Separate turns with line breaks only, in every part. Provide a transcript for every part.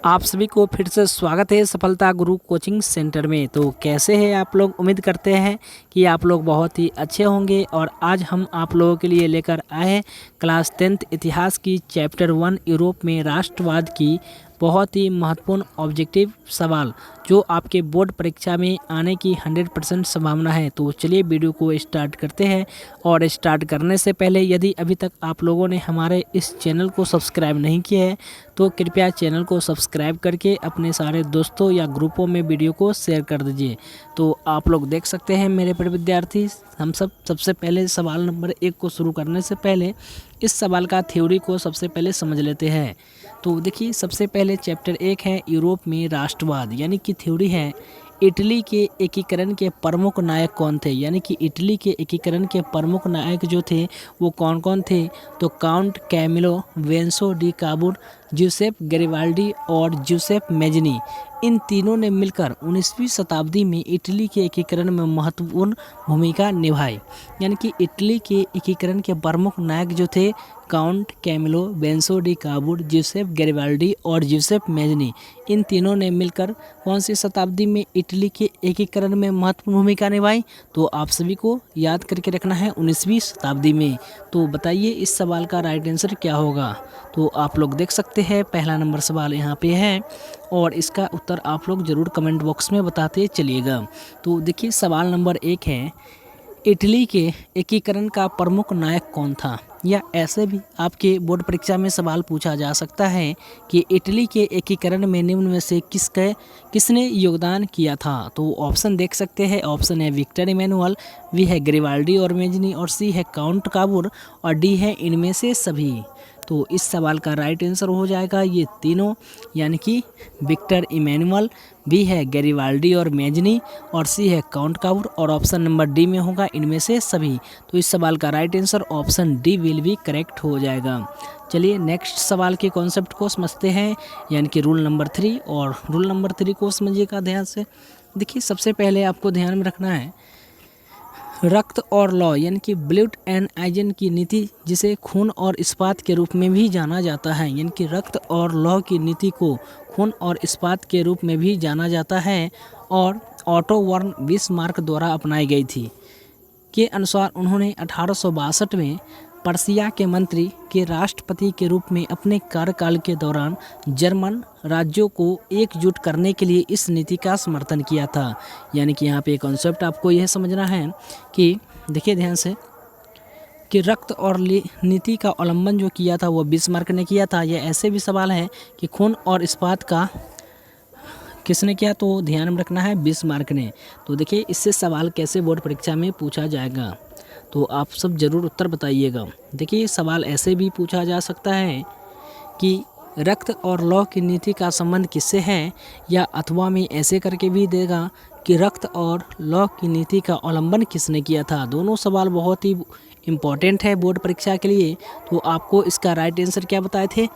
आप सभी को फिर से स्वागत है सफलता गुरु कोचिंग सेंटर में। तो कैसे हैं आप लोग? उम्मीद करते हैं कि आप लोग बहुत ही अच्छे होंगे। और आज हम आप लोगों के लिए लेकर आए हैं क्लास 10th इतिहास की चैप्टर 1 यूरोप में राष्ट्रवाद की बहुत ही महत्वपूर्ण ऑब्जेक्टिव सवाल जो आपके बोर्ड परीक्षा में आने की 100% संभावना है। तो चलिए वीडियो को स्टार्ट करते हैं। और स्टार्ट करने से पहले यदि अभी तक आप लोगों ने हमारे इस चैनल को सब्सक्राइब नहीं किया है तो कृपया चैनल को सब्सक्राइब करके अपने सारे दोस्तों या ग्रुपों में वीडियो को शेयर कर दीजिए। तो आप लोग देख सकते हैं मेरे प्रिय विद्यार्थी, हम सबसे पहले सवाल नंबर 1 को शुरू करने से पहले इस सवाल का थ्योरी को सबसे पहले समझ लेते हैं। तो देखिए, सबसे पहले चैप्टर 1 है यूरोप में राष्ट्रवाद, यानी कि थ्योरी है इटली के एकीकरण के प्रमुख नायक कौन थे। यानी कि इटली के एकीकरण के प्रमुख नायक जो थे वो कौन कौन थे। तो count Camillo Benso di Cavour, Giuseppe Garibaldi और ज्यूसेप मेजनी, इन तीनों ने मिलकर 19वीं शताब्दी में इटली के एकीकरण में महत्वपूर्ण भूमिका निभाई। यानी कि इटली के एकीकरण के प्रमुख नायक जो थे count Camillo Benso di Cavour, Giuseppe Garibaldi और ज्यूसेप मेजनी, इन तीनों ने मिलकर कौन सी शताब्दी में इटली के एकीकरण में महत्वपूर्ण भूमिका निभाई। तो आप सभी को याद करके रखना है 19वीं शताब्दी में। तो बताइए इस सवाल का राइट आंसर क्या होगा। तो आप लोग देख सकते हैं पहला नंबर सवाल यहाँ पे है और इसका उत्तर आप लोग ज़रूर कमेंट बॉक्स में बताते चलिएगा। तो देखिए, सवाल नंबर 1 है इटली के एकीकरण का प्रमुख नायक कौन था। या ऐसे भी आपके बोर्ड परीक्षा में सवाल पूछा जा सकता है कि इटली के एकीकरण में निम्न में से किसने योगदान किया था। तो ऑप्शन देख सकते हैं, ऑप्शन है विक्टर इमैनुअल, बी है गैरिबाल्डी और मेजनी और सी है काउंट काबूर और डी है इनमें से सभी। तो इस सवाल का राइट आंसर हो जाएगा ये तीनों, यानी कि विक्टर इमैनुअल, बी है गैरिबाल्डी और मेजनी और सी है काउंट काबूर और ऑप्शन नंबर डी में होगा इनमें से सभी। तो इस सवाल का right answer option D will भी करेक्ट हो जाएगा। चलिए नेक्स्ट सवाल के कॉन्सेप्ट को समझते हैं, यानी कि रूल नंबर 3। और रूल नंबर 3 को समझिएगा ध्यान से। देखिए, सबसे पहले आपको ध्यान में रखना है रक्त और लौ, यानी कि ब्लड एंड आयरन की नीति, जिसे खून और इस्पात के रूप में भी जाना जाता है। यानी कि रक्त और लौ की नीति को खून और इस्पात के रूप में भी जाना जाता है और ऑटो वॉन बिस्मार्क द्वारा अपनाई गई थी। के अनुसार उन्होंने 1862 में पर्सिया के मंत्री के राष्ट्रपति के रूप में अपने कार्यकाल के दौरान जर्मन राज्यों को एकजुट करने के लिए इस नीति का समर्थन किया था। यानी कि यहाँ पे कॉन्सेप्ट आपको यह समझना है कि देखिए ध्यान से कि रक्त और नीति का अवलंबन जो किया था वो बिस्मार्क ने किया था। यह ऐसे भी सवाल है कि खून और इस्पात का किसने किया, तो ध्यान में रखना है बिस्मार्क ने। तो देखिए, इससे सवाल कैसे बोर्ड परीक्षा में पूछा जाएगा, तो आप सब ज़रूर उत्तर बताइएगा। देखिए, सवाल ऐसे भी पूछा जा सकता है कि रक्त और लौ की नीति का संबंध किससे है, या अथवा में ऐसे करके भी देगा कि रक्त और लौ की नीति का अवलंबन किसने किया था। दोनों सवाल बहुत ही इम्पॉर्टेंट है बोर्ड परीक्षा के लिए। तो आपको इसका राइट आंसर क्या बताए थे,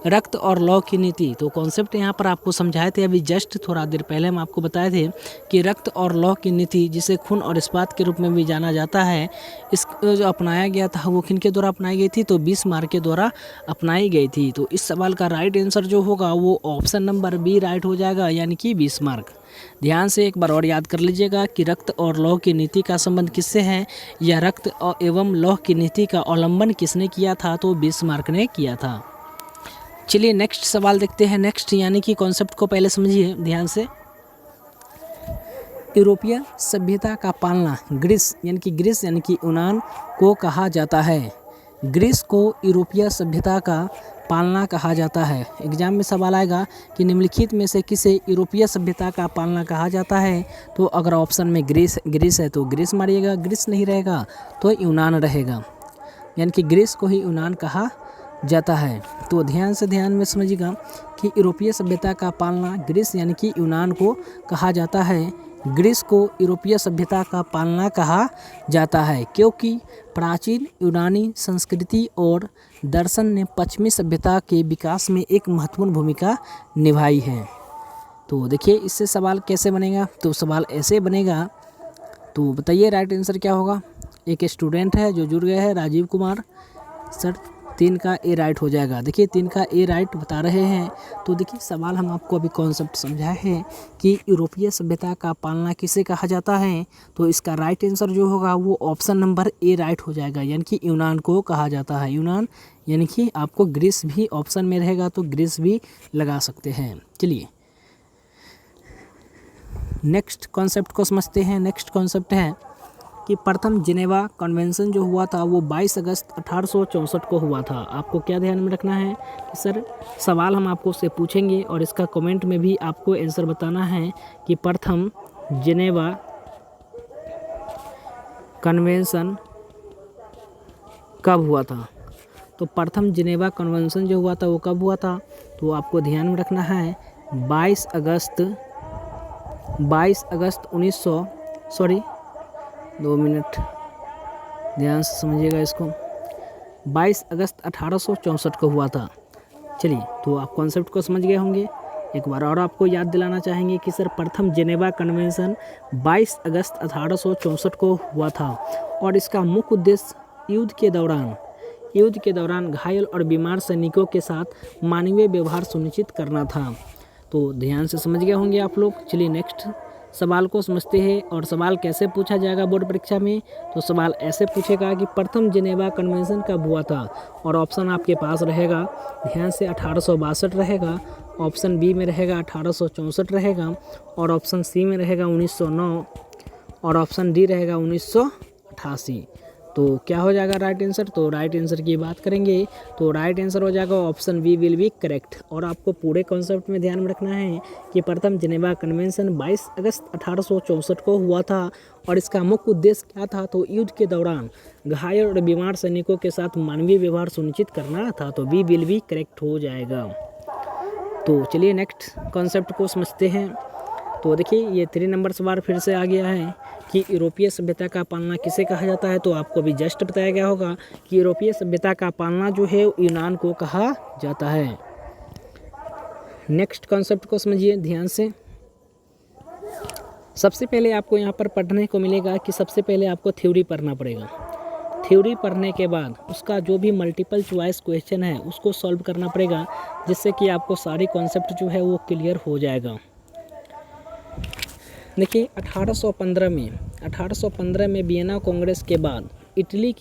रक्त और लौ की नीति। तो कॉन्सेप्ट यहाँ पर आपको समझाए थे अभी जस्ट थोड़ा देर पहले हम आपको बताए थे कि रक्त और लौ की नीति, जिसे खून और इस्पात के रूप में भी जाना जाता है, इसको जो अपनाया गया था वो किन के द्वारा अपनाई गई थी, तो बिस्मार्क के द्वारा अपनाई गई थी। तो इस सवाल का राइट आंसर जो होगा वो ऑप्शन नंबर बी राइट हो जाएगा, यानी कि बिस्मार्क। ध्यान से एक बार और याद कर लीजिएगा कि रक्त और लौ की नीति का संबंध किससे है, या रक्त एवं लौ की नीति का अवलंबन किसने किया था, तो बिस्मार्क ने किया था। चलिए नेक्स्ट सवाल देखते हैं। नेक्स्ट यानी कि कॉन्सेप्ट को पहले समझिए ध्यान से। यूरोपीय सभ्यता का पालना ग्रीस यानी कि यूनान को कहा जाता है। ग्रीस को यूरोपीय सभ्यता का पालना कहा जाता है। एग्जाम में सवाल आएगा कि निम्नलिखित में से किसे यूरोपीय सभ्यता का पालना कहा जाता है। तो अगर ऑप्शन में ग्रीस है तो ग्रीस मारिएगा, ग्रीस नहीं रहेगा तो यूनान रहेगा, यानी कि ग्रीस को ही यूनान कहा जाता है। तो ध्यान में समझिएगा कि यूरोपीय सभ्यता का पालना ग्रीस यानी कि यूनान को कहा जाता है। ग्रीस को यूरोपीय सभ्यता का पालना कहा जाता है क्योंकि प्राचीन यूनानी संस्कृति और दर्शन ने पश्चिमी सभ्यता के विकास में एक महत्वपूर्ण भूमिका निभाई है। तो देखिए, इससे सवाल कैसे बनेगा, तो सवाल ऐसे बनेगा। तो बताइए राइट आंसर क्या होगा। एक स्टूडेंट है जो जुड़ गए हैं, राजीव कुमार सर 3 का ए राइट हो जाएगा। देखिए 3 का ए राइट बता रहे हैं। तो देखिए सवाल हम आपको अभी कॉन्सेप्ट समझाए हैं कि यूरोपीय सभ्यता का पालना किसे कहा जाता है। तो इसका राइट आंसर जो होगा वो ऑप्शन नंबर ए राइट हो जाएगा, यानी कि यूनान को कहा जाता है। यूनान यानी कि आपको ग्रीस भी ऑप्शन में रहेगा तो ग्रीस भी लगा सकते हैं। चलिए नेक्स्ट कॉन्सेप्ट को समझते हैं। नेक्स्ट कॉन्सेप्ट है कि प्रथम जिनेवा कन्वेंशन जो हुआ था वो 22 अगस्त 1864 को हुआ था। आपको क्या ध्यान में रखना है कि सर सवाल हम आपको उससे पूछेंगे और इसका कमेंट में भी आपको आंसर बताना है कि प्रथम जिनेवा कन्वेंशन कब हुआ था। तो प्रथम जिनेवा कन्वेंशन जो हुआ था वो कब हुआ था, तो आपको ध्यान में रखना है 22 अगस्त 1900 2 मिनट ध्यान से समझिएगा इसको। 22 अगस्त 1864 को हुआ था। चलिए तो आप कॉन्सेप्ट को समझ गए होंगे। एक बार और आपको याद दिलाना चाहेंगे कि सर प्रथम जिनेवा कन्वेंशन 22 अगस्त 1864 को हुआ था और इसका मुख्य उद्देश्य युद्ध के दौरान घायल और बीमार सैनिकों के साथ मानवीय व्यवहार सुनिश्चित करना था। तो ध्यान से समझ गए होंगे आप लोग। चलिए नेक्स्ट सवाल को समझते हैं। और सवाल कैसे पूछा जाएगा बोर्ड परीक्षा में, तो सवाल ऐसे पूछेगा कि प्रथम जिनेवा कन्वेंशन कब हुआ था, और ऑप्शन आपके पास रहेगा ध्यान से 1862 रहेगा, ऑप्शन बी में रहेगा 1864 रहेगा, और ऑप्शन सी में रहेगा 1909, और ऑप्शन डी रहेगा 1988। तो क्या हो जाएगा राइट आंसर, तो राइट आंसर की बात करेंगे तो राइट आंसर हो जाएगा option B will be correct. और आपको पूरे कॉन्सेप्ट में ध्यान में रखना है कि प्रथम जिनेवा कन्वेंशन 22 अगस्त 1864 को हुआ था और इसका मुख्य उद्देश्य क्या था, तो युद्ध के दौरान घायल और बीमार सैनिकों के साथ मानवीय व्यवहार सुनिश्चित करना था। तो बी विल बी करेक्ट हो जाएगा। तो चलिए नेक्स्ट कॉन्सेप्ट को समझते हैं। तो देखिए ये 3 नंबर सवाल फिर से आ गया है कि यूरोपीय सभ्यता का पालना किसे कहा जाता है। तो आपको अभी जस्ट बताया गया होगा कि यूरोपीय सभ्यता का पालना जो है यूनान को कहा जाता है। नेक्स्ट कॉन्सेप्ट को समझिए ध्यान से। सबसे पहले आपको यहाँ पर पढ़ने को मिलेगा कि सबसे पहले आपको थ्योरी पढ़ना पड़ेगा। थ्योरी पढ़ने के बाद उसका जो भी मल्टीपल चॉइस क्वेश्चन है उसको सॉल्व करना पड़ेगा, जिससे कि आपको सारी कॉन्सेप्ट जो है वो क्लियर हो जाएगा। देखिए 1815 में वियना कांग्रेस के बाद इटली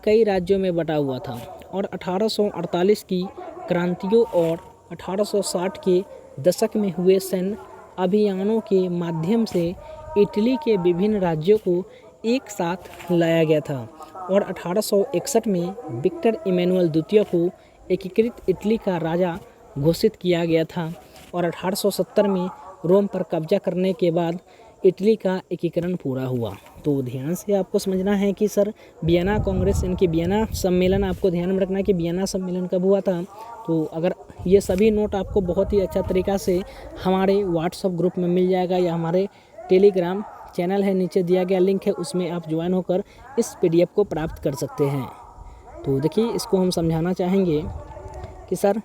कई राज्यों में बटा हुआ था और 1848 की क्रांतियों और 1860 के दशक में हुए सैन्य अभियानों के माध्यम से इटली के विभिन्न राज्यों को एक साथ लाया गया था और 1861 में विक्टर इमैनुअल द्वितीय को एकीकृत इटली का राजा घोषित किया गया था और 1870 में रोम पर कब्जा करने के बाद इटली का एकीकरण पूरा हुआ। तो ध्यान से आपको समझना है कि सर वियना कांग्रेस इनकी वियना सम्मेलन, आपको ध्यान में रखना है कि वियना सम्मेलन कब हुआ था। तो अगर ये सभी नोट आपको बहुत ही अच्छा तरीका से हमारे व्हाट्सएप ग्रुप में मिल जाएगा या हमारे टेलीग्राम चैनल है, नीचे दिया गया लिंक है, उसमें आप ज्वाइन होकर इस PDF को प्राप्त कर सकते हैं। तो देखिए इसको हम समझाना चाहेंगे कि सर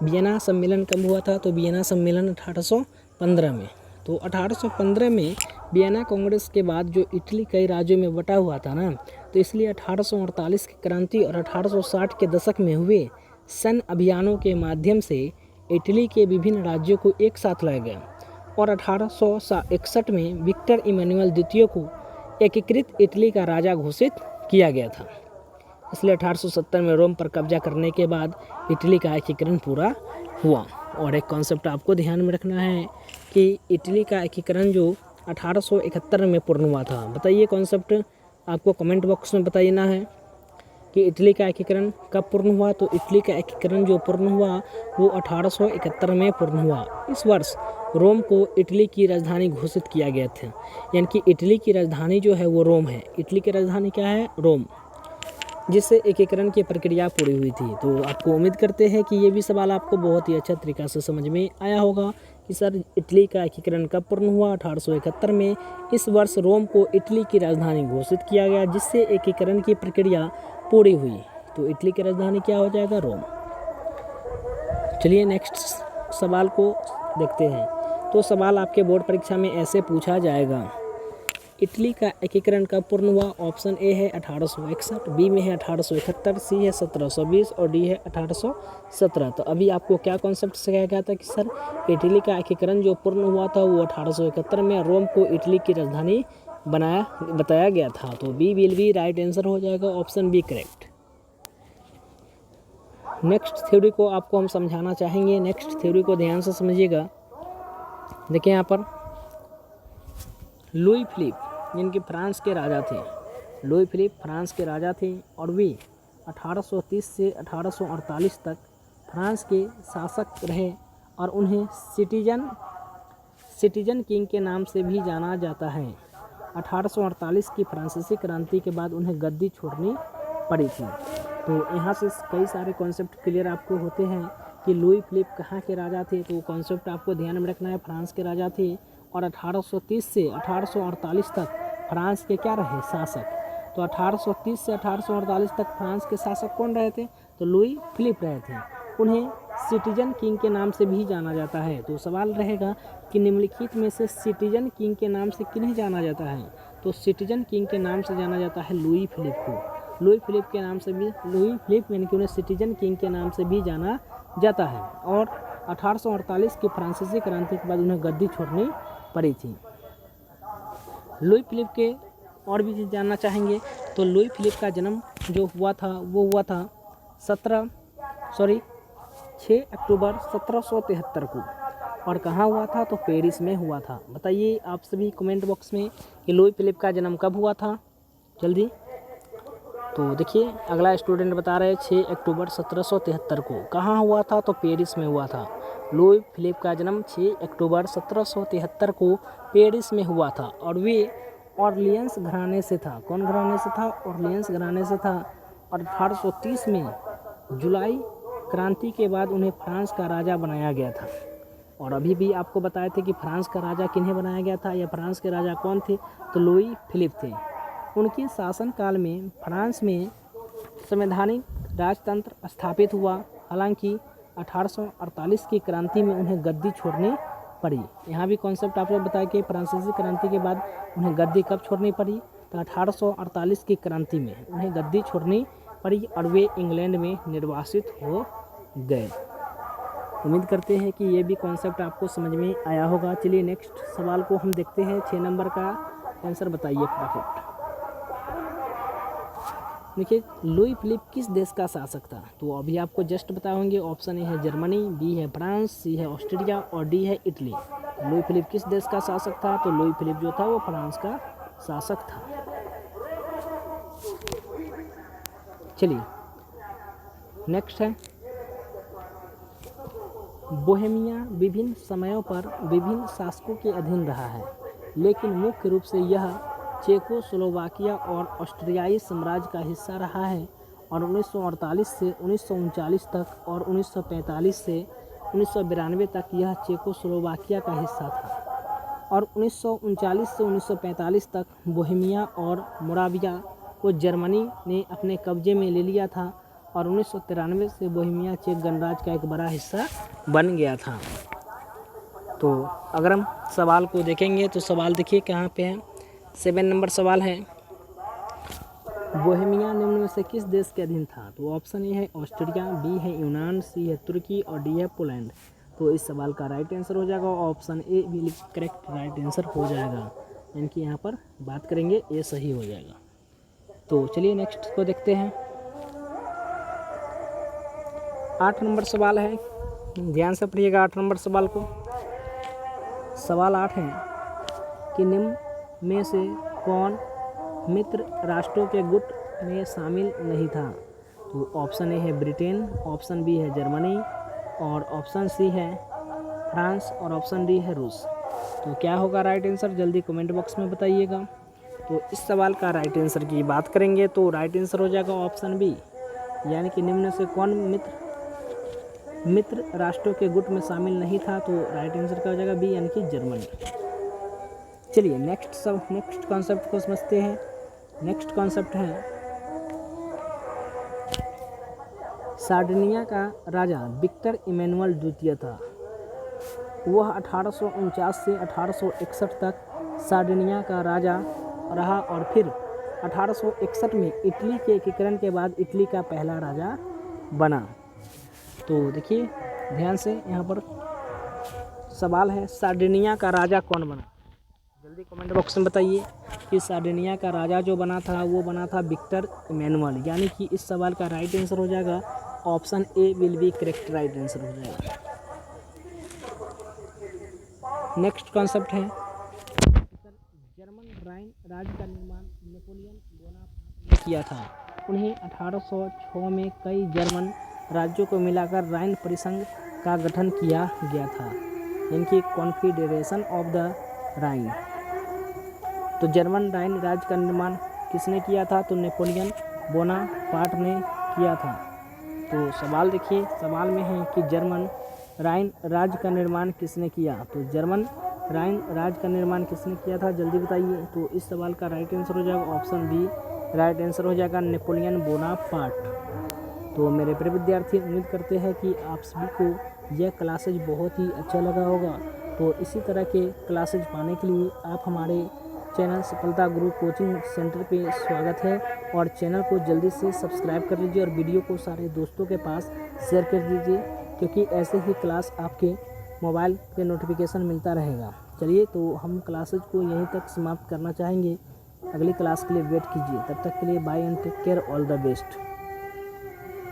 वियना सम्मेलन कब हुआ था। तो वियना सम्मेलन 1815 में। तो 1815 में वियना कांग्रेस के बाद जो इटली कई राज्यों में बटा हुआ था ना, तो इसलिए 1848 की क्रांति और 1860 के दशक में हुए सैन्य अभियानों के माध्यम से इटली के विभिन्न राज्यों को एक साथ लाया गया और 1861 में विक्टर इमैनुअल द्वितीय को एकीकृत इटली का राजा घोषित किया गया था। इसलिए 1870 में रोम पर कब्जा करने के बाद इटली का एकीकरण पूरा हुआ। और एक कॉन्सेप्ट आपको ध्यान में रखना है कि इटली का एकीकरण जो 1871 में पूर्ण हुआ था। बताइए कॉन्सेप्ट आपको कमेंट बॉक्स में बताना है कि इटली का एकीकरण कब पूर्ण हुआ। तो इटली का एकीकरण जो पूर्ण हुआ वो 1871 में पूर्ण हुआ। इस वर्ष रोम को इटली की राजधानी घोषित किया गया था, यानी कि इटली की राजधानी जो है वो रोम है। इटली की राजधानी क्या है, रोम, जिससे एकीकरण की प्रक्रिया पूरी हुई थी। तो आपको उम्मीद करते हैं कि ये भी सवाल आपको बहुत ही अच्छा तरीक़ा से समझ में आया होगा कि सर इटली का एकीकरण कब पूर्ण हुआ, 1871 में। इस वर्ष रोम को इटली की राजधानी घोषित किया गया, जिससे एकीकरण की प्रक्रिया पूरी हुई। तो इटली की राजधानी क्या हो जाएगा, रोम। चलिए नेक्स्ट सवाल को देखते हैं। तो सवाल आपके बोर्ड परीक्षा में ऐसे पूछा जाएगा इटली का एकीकरण कब पूर्ण हुआ? ऑप्शन ए है 1861, बी में है 1871, सी है 1720 और डी है 1817। तो अभी आपको क्या कॉन्सेप्ट सिखाया गया था कि सर इटली का एकीकरण जो पूर्ण हुआ था वो 1871 में रोम को इटली की राजधानी बताया गया था। तो B will be right answer हो जाएगा, option B correct. Next theory को आपको हम समझाना चाहेंगे। नेक्स्ट थ्योरी को ध्यान से समझिएगा। देखिए यहाँ पर लुई फिलिप जिनके फ्रांस के राजा थे, लुई फिलिप फ्रांस के राजा थे और वे 1830 से 1848 तक फ्रांस के शासक रहे और उन्हें सिटीजन किंग के नाम से भी जाना जाता है। 1848 की फ्रांसीसी क्रांति के बाद उन्हें गद्दी छोड़नी पड़ी थी। तो यहाँ से कई सारे कॉन्सेप्ट क्लियर आपको होते हैं कि लुई फिलिप कहाँ के राजा थे। तो कॉन्सेप्ट आपको ध्यान में रखना है, फ्रांस के राजा थे और 1830 से 1848 तक फ्रांस के क्या रहे? शासक। तो 1830 से 1848 तक फ्रांस के शासक कौन रहे थे? तो लुई फिलिप रहे थे। उन्हें सिटीजन किंग के नाम से भी जाना जाता है। तो सवाल रहेगा कि निम्नलिखित में से सिटीजन किंग के नाम से किन्हें जाना जाता है? तो सिटीजन किंग के नाम से जाना जाता है लुई फिलिप को। लुई फिलिप के नाम से भी, लुई फिलिप यानी कि उन्हें सिटीजन किंग के नाम से भी जाना जाता है। और 1848 की फ्रांसीसी क्रांति के बाद उन्हें गद्दी छोड़नी पड़ी थी। लुई फिलिप के और भी चीज़ जानना चाहेंगे तो लुई फिलिप का जन्म जो हुआ था वो हुआ था 6 अक्टूबर 1773 को। और कहाँ हुआ था? तो पेरिस में हुआ था। बताइए आप सभी कमेंट बॉक्स में कि लुई फिलिप का जन्म कब हुआ था, जल्दी। तो देखिए अगला स्टूडेंट बता रहे हैं 6 अक्टूबर 1773 को। कहाँ हुआ था? तो पेरिस में हुआ था। लुई फिलिप का जन्म 6 अक्टूबर 1773 को पेरिस में हुआ था और वे ऑर्लियंस घराने से था। कौन घराने से था? ऑर्लियंस घराने से था। और 1830 में जुलाई क्रांति के बाद उन्हें फ्रांस का राजा बनाया गया था। और अभी भी आपको बताए थे कि फ्रांस का राजा किन्हें बनाया गया था या फ्रांस के राजा कौन थे? तो लुई फिलिप थे। उनके शासनकाल में फ्रांस में संवैधानिक राजतंत्र स्थापित हुआ। हालांकि 1848 की क्रांति में उन्हें गद्दी छोड़नी पड़ी। यहाँ भी कॉन्सेप्ट आपको बताया कि फ्रांसीसी क्रांति के बाद उन्हें गद्दी कब छोड़नी पड़ी? तो 1848 की क्रांति में उन्हें गद्दी छोड़नी पड़ी और वे इंग्लैंड में निर्वासित हो गए। उम्मीद करते हैं कि ये भी कॉन्सेप्ट आपको समझ में आया होगा। चलिए नेक्स्ट सवाल को हम देखते हैं। 6 नंबर का आंसर बताइए फटाफट। देखिए लुई फिलिप किस देश का शासक था? तो अभी आपको जस्ट बताएंगे। ऑप्शन ए है जर्मनी, बी है फ्रांस, सी है ऑस्ट्रिया और डी है इटली। तो लुई फिलिप किस देश का शासक था? तो लुई फिलिप जो था वो फ्रांस का शासक था। चलिए नेक्स्ट है बोहेमिया विभिन्न समयों पर विभिन्न शासकों के अधीन रहा है, लेकिन मुख्य रूप से यह चेकोस्लोवाकिया और ऑस्ट्रियाई साम्राज्य का हिस्सा रहा है। और 1948 से 1939 तक और 1945 से 1992 तक यह चेकोस्लोवाकिया का हिस्सा था। और 1939 से 1945 तक बोहेमिया और मोराविया को जर्मनी ने अपने कब्जे में ले लिया था। और 1993 से बोहेमिया चेक गणराज्य का एक बड़ा हिस्सा बन गया था। तो अगर हम सवाल को देखेंगे तो सवाल देखिए कहाँ पे है। 7 नंबर सवाल है, बोहेमिया निम्न में से किस देश के अधीन था? तो ऑप्शन ए है ऑस्ट्रिया, बी है यूनान, सी है तुर्की और डी है पोलैंड। तो इस सवाल का राइट आंसर हो जाएगा ऑप्शन ए भी करेक्ट राइट आंसर हो जाएगा। इनकी यहाँ पर बात करेंगे ये सही हो जाएगा। तो चलिए नेक्स्ट को देखते हैं। 8 नंबर सवाल है, ध्यान से पढ़िएगा 8 नंबर सवाल को। सवाल 8 है कि निम्न में से कौन मित्र राष्ट्रों के गुट में शामिल नहीं था? तो ऑप्शन ए है ब्रिटेन, ऑप्शन बी है जर्मनी और ऑप्शन सी है फ्रांस और ऑप्शन डी है रूस। तो क्या होगा राइट आंसर, जल्दी कमेंट बॉक्स में बताइएगा। तो इस सवाल का राइट आंसर की बात करेंगे तो राइट आंसर हो जाएगा ऑप्शन बी, यानी कि निम्न से कौन मित्र राष्ट्रों के गुट में शामिल नहीं था। तो राइट आंसर क्या हो जाएगा बी, यानी कि जर्मनी। चलिए नेक्स्ट कॉन्सेप्ट को समझते हैं। नेक्स्ट कॉन्सेप्ट है सार्डिनिया का राजा विक्टर इमैनुअल द्वितीय था। वह 1849 से 1861 तक सार्डिनिया का राजा रहा और फिर 1861 में इटली के एकीकरण के बाद इटली का पहला राजा बना। तो देखिए ध्यान से, यहाँ पर सवाल है, सार्डिनिया का राजा कौन बना? जल्दी कमेंट बॉक्स में बताइए कि सार्डिनिया का राजा जो बना था वो बना था विक्टर इमैनुअल। यानी कि इस सवाल का राइट आंसर हो जाएगा option A will be correct right answer हो जाएगा। नेक्स्ट कॉन्सेप्ट है जर्मन राइन राज्य का निर्माण नेपोलियन बोनापार्ट ने किया था। उन्हें 1806 में कई जर्मन राज्यों को मिलाकर राइन परिसंघ का गठन किया गया था, इनकी कॉन्फेडरेशन ऑफ द राइन। तो जर्मन राइन राज्य का निर्माण किसने किया था? तो नेपोलियन बोनापार्ट ने किया था। तो सवाल देखिए, सवाल में है कि जर्मन राइन राज्य का निर्माण किसने किया? तो जर्मन राइन राज्य का निर्माण किसने किया था, जल्दी बताइए। तो इस सवाल का राइट आंसर हो जाएगा ऑप्शन बी, राइट आंसर हो जाएगा नेपोलियन बोनापार्ट। तो मेरे प्रिय विद्यार्थी, उम्मीद करते हैं कि आप सभी को यह क्लासेज बहुत ही अच्छा लगा होगा। तो इसी तरह के क्लासेज पाने के लिए आप हमारे चैनल सफलता गुरु कोचिंग सेंटर पे स्वागत है, और चैनल को जल्दी से सब्सक्राइब कर लीजिए और वीडियो को सारे दोस्तों के पास शेयर कर दीजिए, क्योंकि ऐसे ही क्लास आपके मोबाइल पे नोटिफिकेशन मिलता रहेगा। चलिए, तो हम क्लासेज को यहीं तक समाप्त करना चाहेंगे। अगली क्लास के लिए वेट कीजिए। तब तक के लिए bye and take care, all the best.